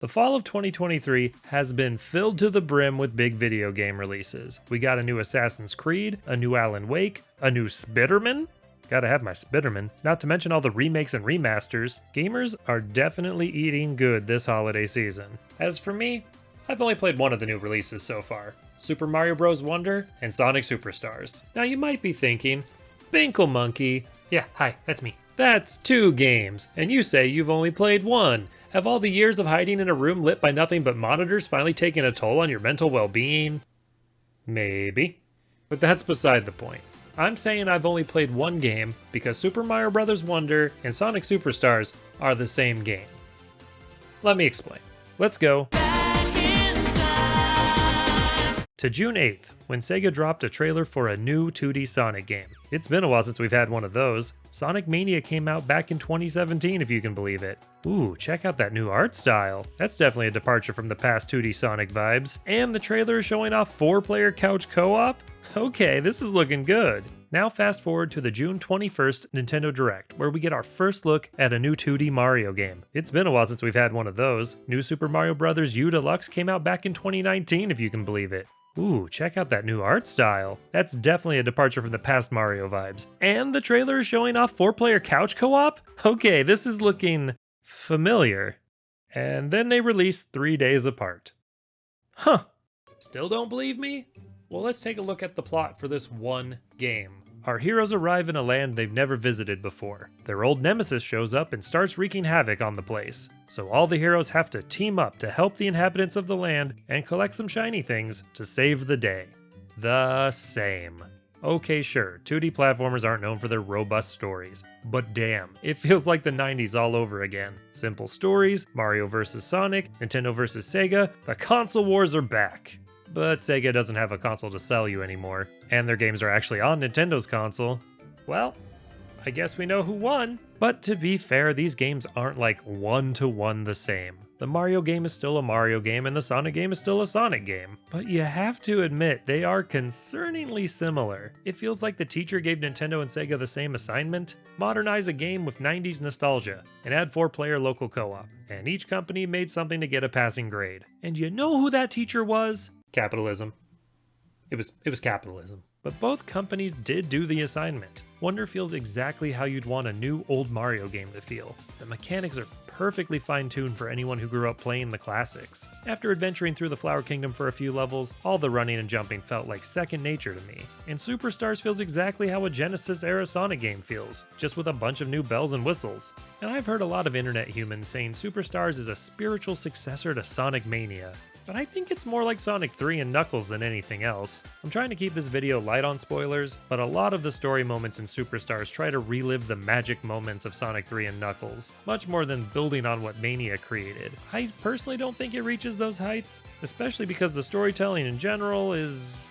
The fall of 2023 has been filled to the brim with big video game releases. We got a new Assassin's Creed, a new Alan Wake, a new Spider-Man. Gotta have my Spider-Man. Not to mention all the remakes and remasters. Gamers are definitely eating good this holiday season. As for me, I've only played one of the new releases so far. Super Mario Bros. Wonder and Sonic Superstars. Now you might be thinking, Binkle Monkey. Yeah, hi, that's me. That's 2 games, and you say you've only played 1. Have all the years of hiding in a room lit by nothing but monitors finally taken a toll on your mental well-being? Maybe. But that's beside the point. I'm saying I've only played 1 game because Super Mario Bros. Wonder and Sonic Superstars are the same game. Let me explain. Let's go to June 8th, when Sega dropped a trailer for a new 2D Sonic game. It's been a while since we've had one of those. Sonic Mania came out back in 2017, if you can believe it. Ooh, check out that new art style. That's definitely a departure from the past 2D Sonic vibes. And the trailer is showing off 4-player couch co-op? Okay, this is looking good. Now fast forward to the June 21st Nintendo Direct, where we get our first look at a new 2D Mario game. It's been a while since we've had one of those. New Super Mario Bros. U Deluxe came out back in 2019, if you can believe it. Ooh, check out that new art style. That's definitely a departure from the past Mario vibes. And the trailer is showing off 4-player couch co-op? Okay, this is looking familiar. And then they released 3 days apart. Huh. Still don't believe me? Well, let's take a look at the plot for this one game. Our heroes arrive in a land they've never visited before. Their old nemesis shows up and starts wreaking havoc on the place. So all the heroes have to team up to help the inhabitants of the land and collect some shiny things to save the day. The same. Okay, sure, 2D platformers aren't known for their robust stories, but damn, it feels like the 90s all over again. Simple stories, Mario vs. Sonic, Nintendo vs. Sega, the console wars are back. But Sega doesn't have a console to sell you anymore, and their games are actually on Nintendo's console. Well, I guess we know who won. But to be fair, these games aren't like one-to-one the same. The Mario game is still a Mario game, and the Sonic game is still a Sonic game. But you have to admit, they are concerningly similar. It feels like the teacher gave Nintendo and Sega the same assignment: modernize a game with 90s nostalgia, and add 4-player local co-op. And each company made something to get a passing grade. And you know who that teacher was? Capitalism. It was capitalism. But both companies did do the assignment. Wonder feels exactly how you'd want a new old Mario game to feel. The mechanics are perfectly fine-tuned for anyone who grew up playing the classics. After adventuring through the Flower Kingdom for a few levels, all the running and jumping felt like second nature to me. And Superstars feels exactly how a Genesis-era Sonic game feels, just with a bunch of new bells and whistles. And I've heard a lot of internet humans saying Superstars is a spiritual successor to Sonic Mania. But I think it's more like Sonic 3 and Knuckles than anything else. I'm trying to keep this video light on spoilers, but a lot of the story moments in Superstars try to relive the magic moments of Sonic 3 and Knuckles, much more than building on what Mania created. I personally don't think it reaches those heights, especially because the storytelling in general is...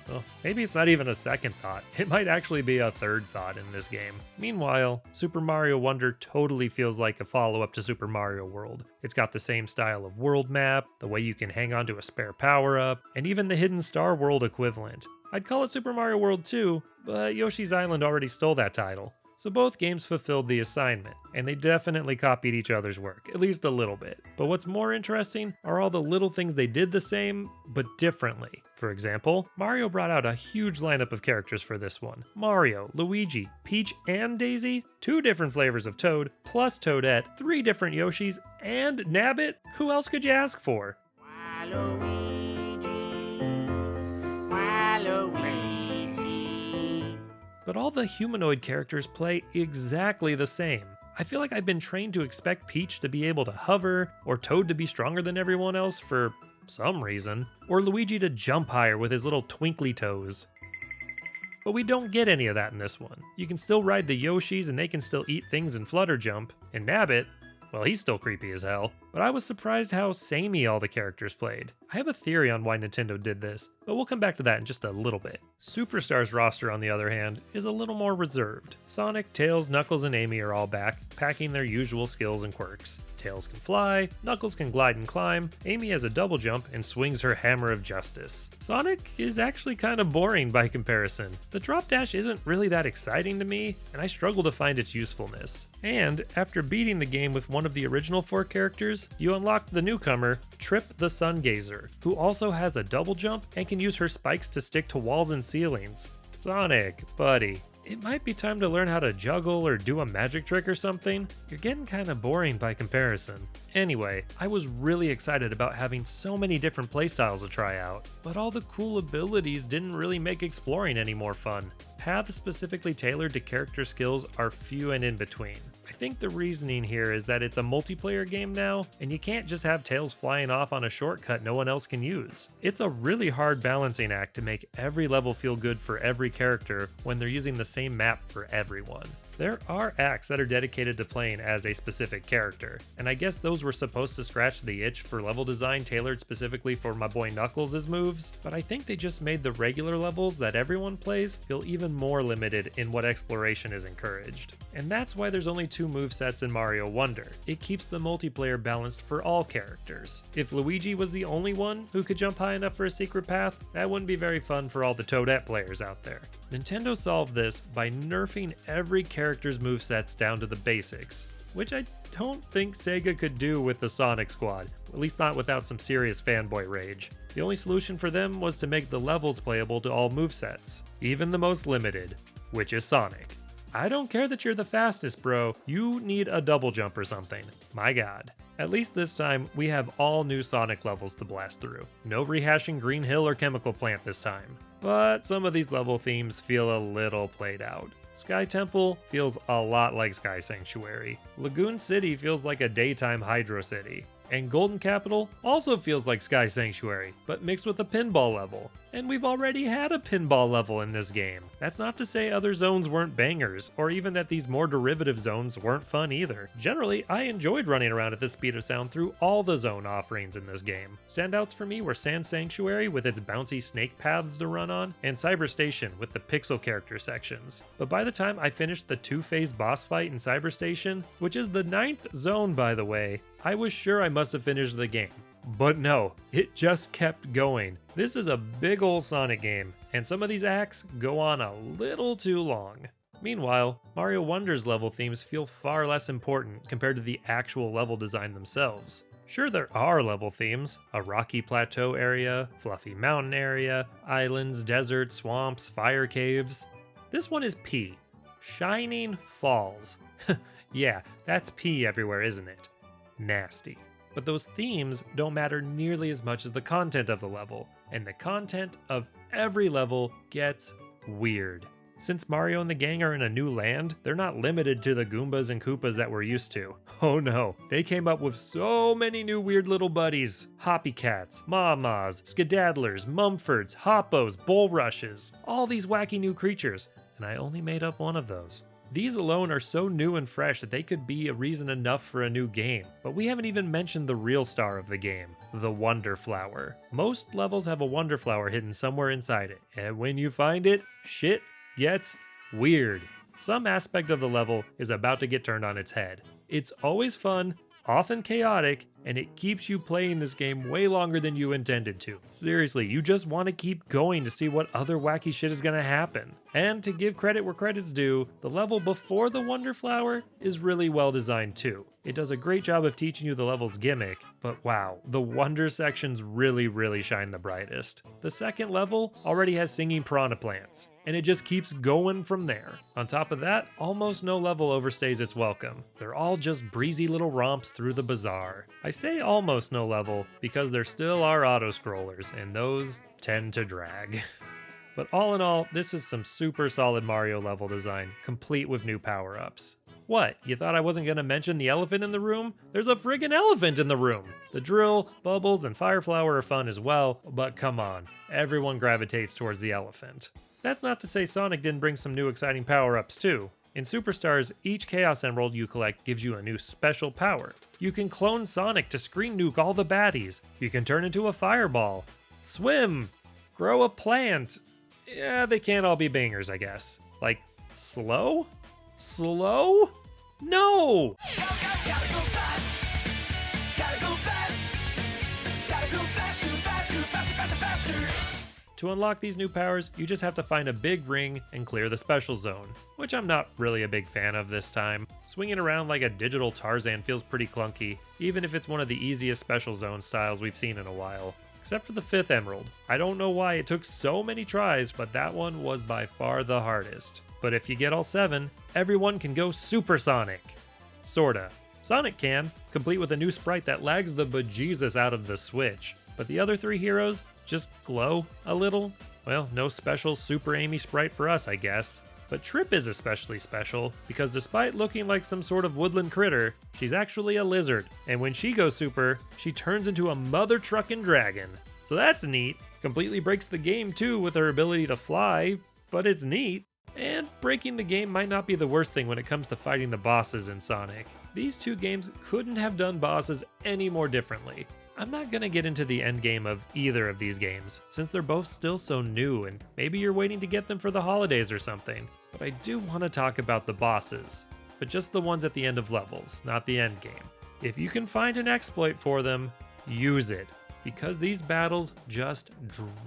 well, maybe it's not even a second thought. It might actually be a third thought in this game. Meanwhile, Super Mario Wonder totally feels like a follow-up to Super Mario World. It's got the same style of world map, the way you can hang on to a spare power-up, and even the hidden Star World equivalent. I'd call it Super Mario World 2, but Yoshi's Island already stole that title. So both games fulfilled the assignment, and they definitely copied each other's work, at least a little bit. But what's more interesting are all the little things they did the same, but differently. For example, Mario brought out a huge lineup of characters for this one. Mario, Luigi, Peach, and Daisy, 2 different flavors of Toad, plus Toadette, 3 different Yoshis, and Nabbit? Who else could you ask for? But all the humanoid characters play exactly the same. I feel like I've been trained to expect Peach to be able to hover, or Toad to be stronger than everyone else for some reason, or Luigi to jump higher with his little twinkly toes. But we don't get any of that in this one. You can still ride the Yoshis and they can still eat things and flutter jump, and Nabbit, well, he's still creepy as hell. But I was surprised how samey all the characters played. I have a theory on why Nintendo did this, but we'll come back to that in just a little bit. Superstars roster, on the other hand, is a little more reserved. Sonic, Tails, Knuckles, and Amy are all back, packing their usual skills and quirks. Tails can fly, Knuckles can glide and climb, Amy has a double jump and swings her hammer of justice. Sonic is actually kind of boring by comparison. The drop dash isn't really that exciting to me, and I struggle to find its usefulness. And after beating the game with one of the original 4 characters, characters, you unlock the newcomer, Trip the Sungazer, who also has a double jump and can use her spikes to stick to walls and ceilings. Sonic, buddy, it might be time to learn how to juggle or do a magic trick or something. You're getting kinda boring by comparison. Anyway, I was really excited about having so many different playstyles to try out, but all the cool abilities didn't really make exploring any more fun. Paths specifically tailored to character skills are few and in between. I think the reasoning here is that it's a multiplayer game now, and you can't just have tails flying off on a shortcut no one else can use. It's a really hard balancing act to make every level feel good for every character when they're using the same map for everyone. There are acts that are dedicated to playing as a specific character, and I guess those were supposed to scratch the itch for level design tailored specifically for my boy Knuckles' moves, but I think they just made the regular levels that everyone plays feel even more limited in what exploration is encouraged. And that's why there's only 2 movesets in Mario Wonder. It keeps the multiplayer balanced for all characters. If Luigi was the only one who could jump high enough for a secret path, that wouldn't be very fun for all the Toadette players out there. Nintendo solved this by nerfing every character's movesets down to the basics, which I don't think Sega could do with the Sonic Squad, at least not without some serious fanboy rage. The only solution for them was to make the levels playable to all movesets, even the most limited, which is Sonic. I don't care that you're the fastest, bro. You need a double jump or something. My god. At least this time, we have all new Sonic levels to blast through. No rehashing Green Hill or Chemical Plant this time. But some of these level themes feel a little played out. Sky Temple feels a lot like Sky Sanctuary. Lagoon City feels like a daytime Hydro City. And Golden Capital also feels like Sky Sanctuary, but mixed with a pinball level. And we've already had a pinball level in this game. That's not to say other zones weren't bangers, or even that these more derivative zones weren't fun either. Generally, I enjoyed running around at the speed of sound through all the zone offerings in this game. Standouts for me were Sand Sanctuary with its bouncy snake paths to run on, and Cyber Station with the pixel character sections. But by the time I finished the 2-phase boss fight in Cyber Station, which is the 9th zone by the way, I was sure I must have finished the game. But no, it just kept going. This is a big ol' Sonic game, and some of these acts go on a little too long. Meanwhile, Mario Wonder's level themes feel far less important compared to the actual level design themselves. Sure, there are level themes, a rocky plateau area, fluffy mountain area, islands, deserts, swamps, fire caves. This one is P. Shining Falls. Yeah, that's P everywhere, isn't it? Nasty. But those themes don't matter nearly as much as the content of the level, and the content of every level gets weird. Since Mario and the gang are in a new land, they're not limited to the Goombas and Koopas that we're used to. Oh no, they came up with so many new weird little buddies. Hoppy Cats, Mamas, Skedaddlers, Mumfords, Hoppos, Bulrushes, all these wacky new creatures, and I only made up one of those. These alone are so new and fresh that they could be a reason enough for a new game, but we haven't even mentioned the real star of the game, the Wonder Flower. Most levels have a Wonder Flower hidden somewhere inside it, and when you find it, shit gets weird. Some aspect of the level is about to get turned on its head. It's always fun, often chaotic, and it keeps you playing this game way longer than you intended to. Seriously, you just want to keep going to see what other wacky shit is gonna happen. And to give credit where credit's due, the level before the Wonder Flower is really well designed too. It does a great job of teaching you the level's gimmick, but wow, the Wonder sections really shine the brightest. The second level already has singing piranha plants, and it just keeps going from there. On top of that, almost no level overstays its welcome. They're all just breezy little romps through the bazaar. I say almost no level because there still are auto-scrollers, and those tend to drag. But all in all, this is some super solid Mario level design, complete with new power-ups. What, you thought I wasn't gonna mention the elephant in the room? There's a friggin' elephant in the room! The drill, bubbles, and fire flower are fun as well, but come on, everyone gravitates towards the elephant. That's not to say Sonic didn't bring some new exciting power-ups too. In Superstars, each Chaos Emerald you collect gives you a new special power. You can clone Sonic to screen nuke all the baddies. You can turn into a fireball. Swim! Grow a plant! Yeah, they can't all be bangers, I guess. Like, slow? Slow? No! Gotta go fast. Gotta go fast. Gotta go fast, too fast, faster. To unlock these new powers, you just have to find a big ring and clear the special zone, which I'm not really a big fan of this time. Swinging around like a digital Tarzan feels pretty clunky, even if it's one of the easiest special zone styles we've seen in a while. Except for the 5th emerald. I don't know why it took so many tries, but that one was by far the hardest. But if you get all 7, everyone can go supersonic. Sorta. Sonic can, complete with a new sprite that lags the bejesus out of the Switch. But the other 3 heroes just glow a little. Well, no special super Amy sprite for us, I guess. But Trip is especially special, because despite looking like some sort of woodland critter, she's actually a lizard. And when she goes super, she turns into a mother truckin' dragon. So that's neat. Completely breaks the game too with her ability to fly, but it's neat. And breaking the game might not be the worst thing when it comes to fighting the bosses in Sonic. These 2 games couldn't have done bosses any more differently. I'm not gonna get into the endgame of either of these games, since they're both still so new and maybe you're waiting to get them for the holidays or something. But I do want to talk about the bosses, but just the ones at the end of levels, not the endgame. If you can find an exploit for them, use it, because these battles just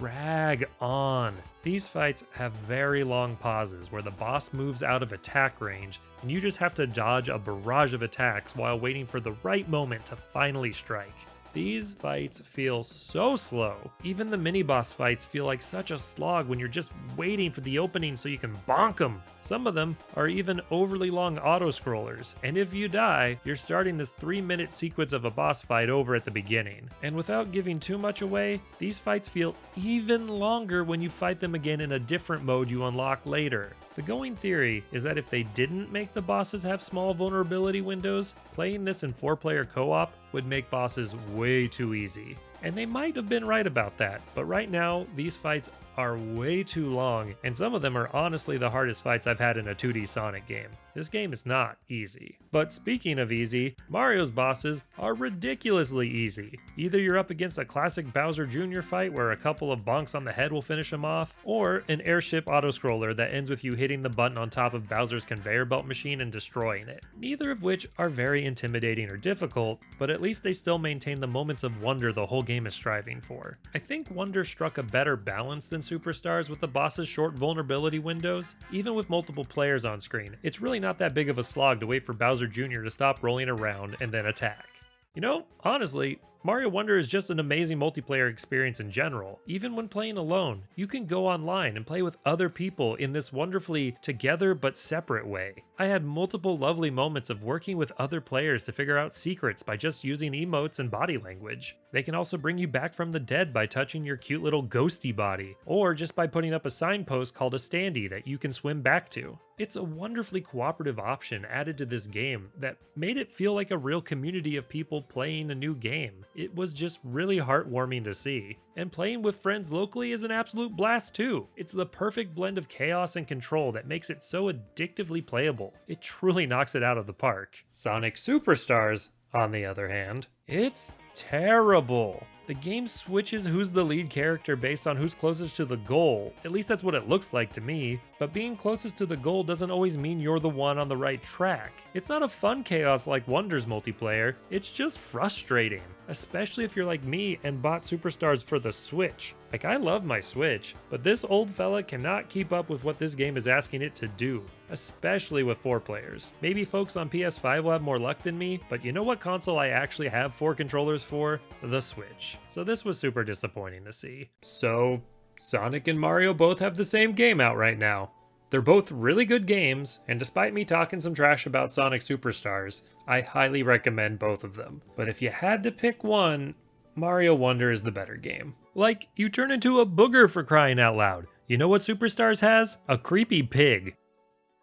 drag on. These fights have very long pauses where the boss moves out of attack range and you just have to dodge a barrage of attacks while waiting for the right moment to finally strike. These fights feel so slow. Even the mini-boss fights feel like such a slog when you're just waiting for the opening so you can bonk them. Some of them are even overly long auto-scrollers, and if you die, you're starting this 3-minute sequence of a boss fight over at the beginning. And without giving too much away, these fights feel even longer when you fight them again in a different mode you unlock later. The going theory is that if they didn't make the bosses have small vulnerability windows, playing this in 4-player co-op would make bosses way too easy. And they might have been right about that, but right now, these fights are way too long, and some of them are honestly the hardest fights I've had in a 2D Sonic game. This game is not easy. But speaking of easy, Mario's bosses are ridiculously easy. Either you're up against a classic Bowser Jr. fight where a couple of bonks on the head will finish him off, or an airship autoscroller that ends with you hitting the button on top of Bowser's conveyor belt machine and destroying it. Neither of which are very intimidating or difficult, but at least they still maintain the moments of wonder the whole game is striving for. I think Wonder struck a better balance than Superstars with the boss's short vulnerability windows. Even with multiple players on screen, it's really not that big of a slog to wait for Bowser Jr. to stop rolling around and then attack. You know, honestly, Mario Wonder is just an amazing multiplayer experience in general. Even when playing alone, you can go online and play with other people in this wonderfully together but separate way. I had multiple lovely moments of working with other players to figure out secrets by just using emotes and body language. They can also bring you back from the dead by touching your cute little ghosty body, or just by putting up a signpost called a standee that you can swim back to. It's a wonderfully cooperative option added to this game that made it feel like a real community of people playing a new game. It was just really heartwarming to see. And playing with friends locally is an absolute blast too. It's the perfect blend of chaos and control that makes it so addictively playable. It truly knocks it out of the park. Sonic Superstars, on the other hand, it's terrible. The game switches who's the lead character based on who's closest to the goal. At least that's what it looks like to me. But being closest to the goal doesn't always mean you're the one on the right track. It's not a fun chaos like Wonder's multiplayer, it's just frustrating. Especially if you're like me and bought Superstars for the Switch. Like, I love my Switch, but this old fella cannot keep up with what this game is asking it to do. Especially with 4 players. Maybe folks on PS5 will have more luck than me, but you know what console I actually have 4 controllers for? The Switch. So this was super disappointing to see. So, Sonic and Mario both have the same game out right now. They're both really good games, and despite me talking some trash about Sonic Superstars, I highly recommend both of them. But if you had to pick one, Mario Wonder is the better game. Like, you turn into a booger for crying out loud. You know what Superstars has? A creepy pig.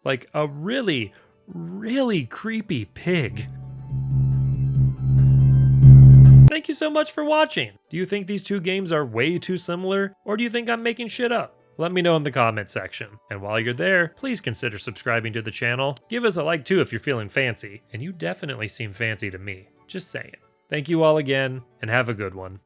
Like a really, really creepy pig. Thank you so much for watching. Do you think these 2 games are way too similar, or do you think I'm making shit up? Let me know in the comment section. And while you're there, please consider subscribing to the channel. Give us a like too if you're feeling fancy. And you definitely seem fancy to me. Just saying. Thank you all again, and have a good one.